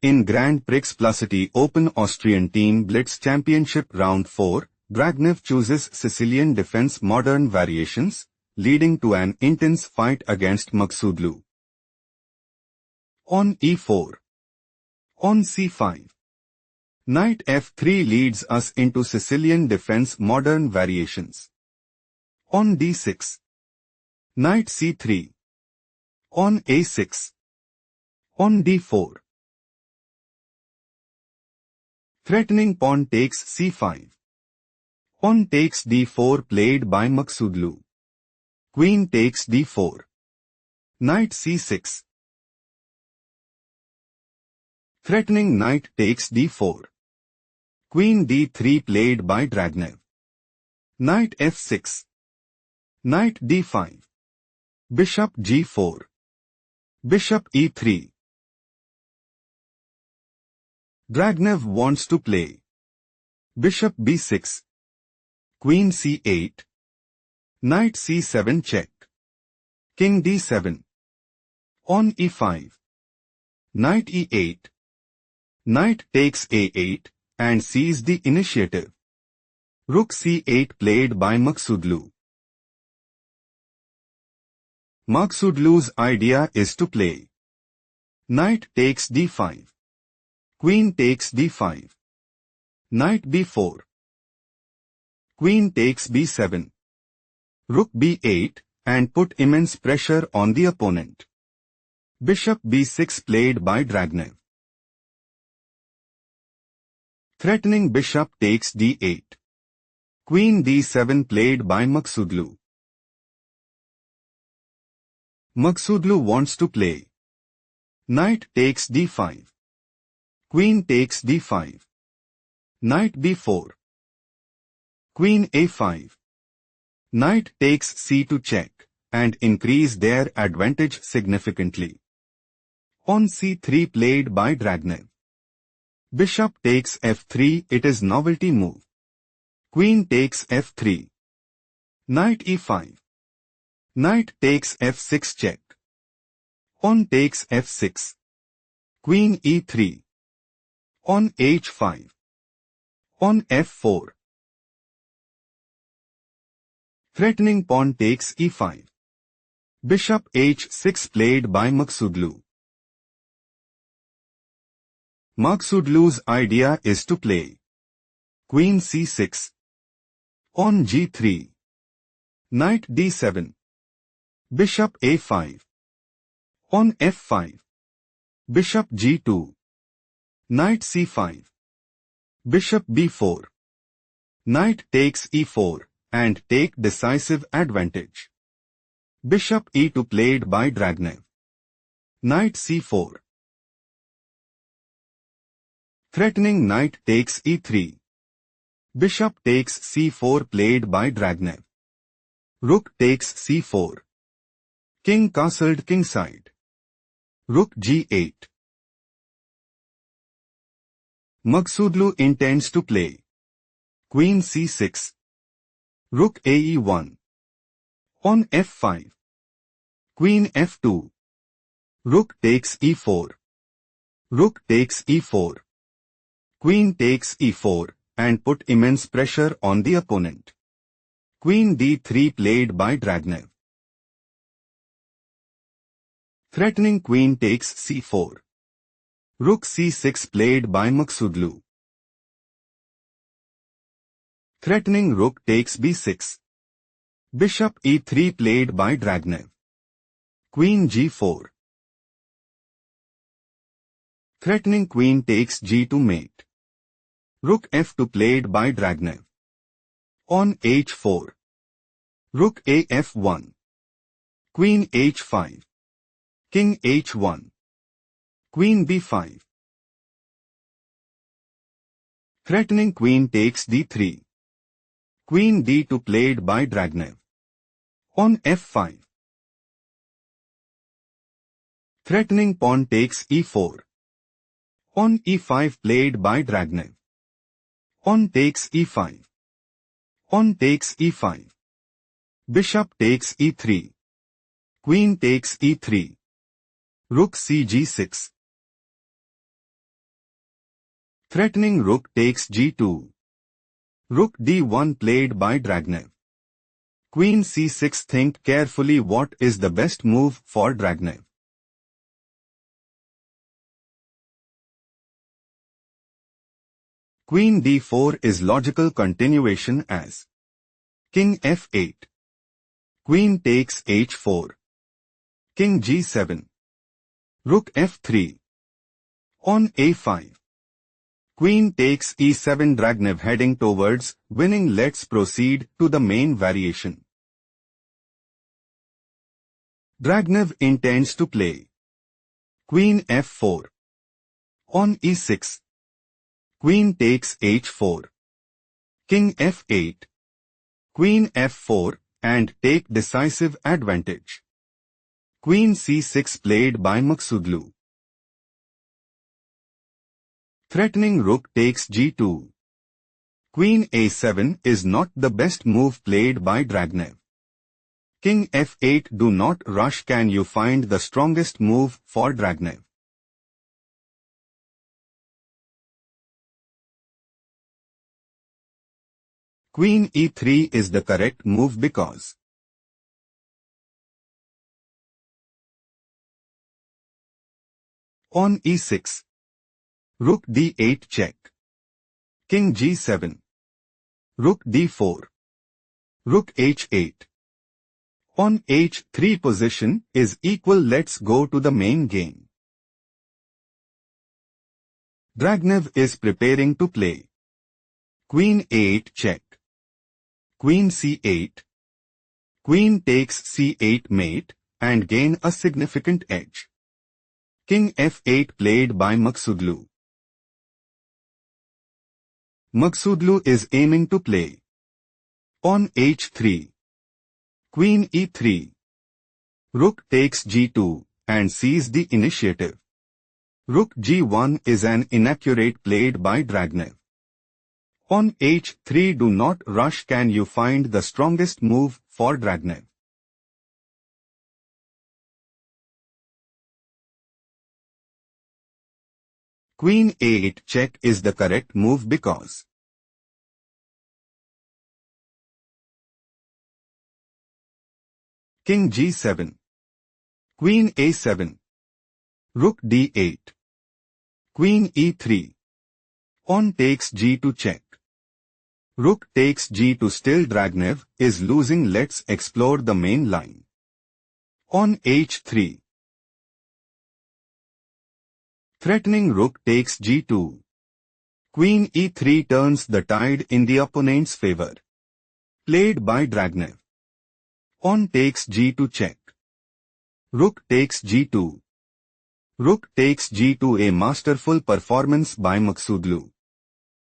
In Grand Prix Pluscity Open Austrian Team Blitz Championship Round 4, Dragnev chooses Sicilian defense modern variations, leading to an intense fight against Maghsoodloo. On e4. On c5. Knight f3 leads us into Sicilian defense modern variations. On d6. Knight c3. On a6. On d4. Threatening pawn takes c5. Pawn takes d4 played by Maghsoodloo. Queen takes d4. Knight c6. Threatening knight takes d4. Queen d3 played by Dragnev. Knight f6. Knight d5. Bishop g4. Bishop e3. Dragnev wants to play Bishop b6. Queen c8. Knight c7 check. King d7. On e5. Knight e8. Knight takes a8 and seizes the initiative. Rook c8 played by Maghsoodloo. Maghsoodloo's idea is to play knight takes d5. Queen takes d5. Knight b4. Queen takes b7. Rook b8 and put immense pressure on the opponent. Bishop b6 played by Dragnev. Threatening bishop takes d8. Queen d7 played by Maghsoodloo. Maghsoodloo wants to play knight takes d5. Queen takes d5. Knight b4. Queen a5. Knight takes c2 check and increase their advantage significantly. On c3 played by Dragnev. Bishop takes f3, it is novelty move. Queen takes f3. Knight e5. Knight takes f6 check. Pawn takes f6. Queen e3. On h5. On f4. Threatening pawn takes e5. Bishop h6 played by Maghsoodloo. Maghsoodloo's idea is to play Queen c6. On g3. Knight d7. Bishop a5. On f5. Bishop g2. Knight c5. Bishop b4. Knight takes e4 and take decisive advantage. Bishop e2 played by Dragnev. Knight c4. Threatening knight takes e3. Bishop takes c4 played by Dragnev. Rook takes c4. King castled kingside. Rook g8. Maghsoodloo intends to play Queen c6. Rook ae1. On f5. Queen f2. Rook takes e4. Rook takes e4. Queen takes e4 and put immense pressure on the opponent. Queen d3 played by Dragnev. Threatening queen takes c4. Rook c6 played by Maghsoodloo. Threatening rook takes b6. Bishop e3 played by Dragnev. Queen g4. Threatening queen takes g2 mate. Rook f2 played by Dragnev. On h4. Rook a f1. Queen h5. King h1. Queen b5. Threatening queen takes d3. Queen d2 played by Dragnev. On f5. Threatening pawn takes e4. On e5 played by Dragnev. On takes e5. On takes e5. Bishop takes e3. Queen takes e3. Rook cg6. Threatening rook takes g2. Rook d1 played by Dragnev. Queen c6. Think carefully what is the best move for Dragnev. Queen d4 is logical continuation as King f8. Queen takes h4. King g7. Rook f3. On a5. Queen takes e7. Dragnev heading towards winning. Let's proceed to the main variation. Dragnev intends to play Queen f4. On e6. Queen takes h4. King f8. Queen f4 and take decisive advantage. Queen c6 played by Maghsoodloo. Threatening rook takes g2. Queen a7 is not the best move played by Dragnev. King f8. Do not rush. Can you find the strongest move for Dragnev? Queen e3 is the correct move because on e6. Rook d8 check. King g7. Rook d4. Rook h8. On h3 position is equal. Let's go to the main game. Dragnev is preparing to play Queen a8 check. Queen c8. Queen takes c8 mate and gain a significant edge. King f8 played by Maghsoodloo. Maghsoodloo is aiming to play on h3. Queen e3. Rook takes g2 and seize the initiative. Rook g1 is an inaccurate played by Dragnev. On h3. Do not rush. Can you find the strongest move for Dragnev? Queen a8 check is the correct move because King g7. Queen a7. Rook d8. Queen e3. On takes g2 check. Rook takes g2. Still Dragnev is losing. Let's explore the main line. On h3. Threatening rook takes g2. Queen e3 turns the tide in the opponent's favor. Played by Dragnev. On takes g2 check. Rook takes g2. Rook takes g2. A masterful performance by Maghsoodloo.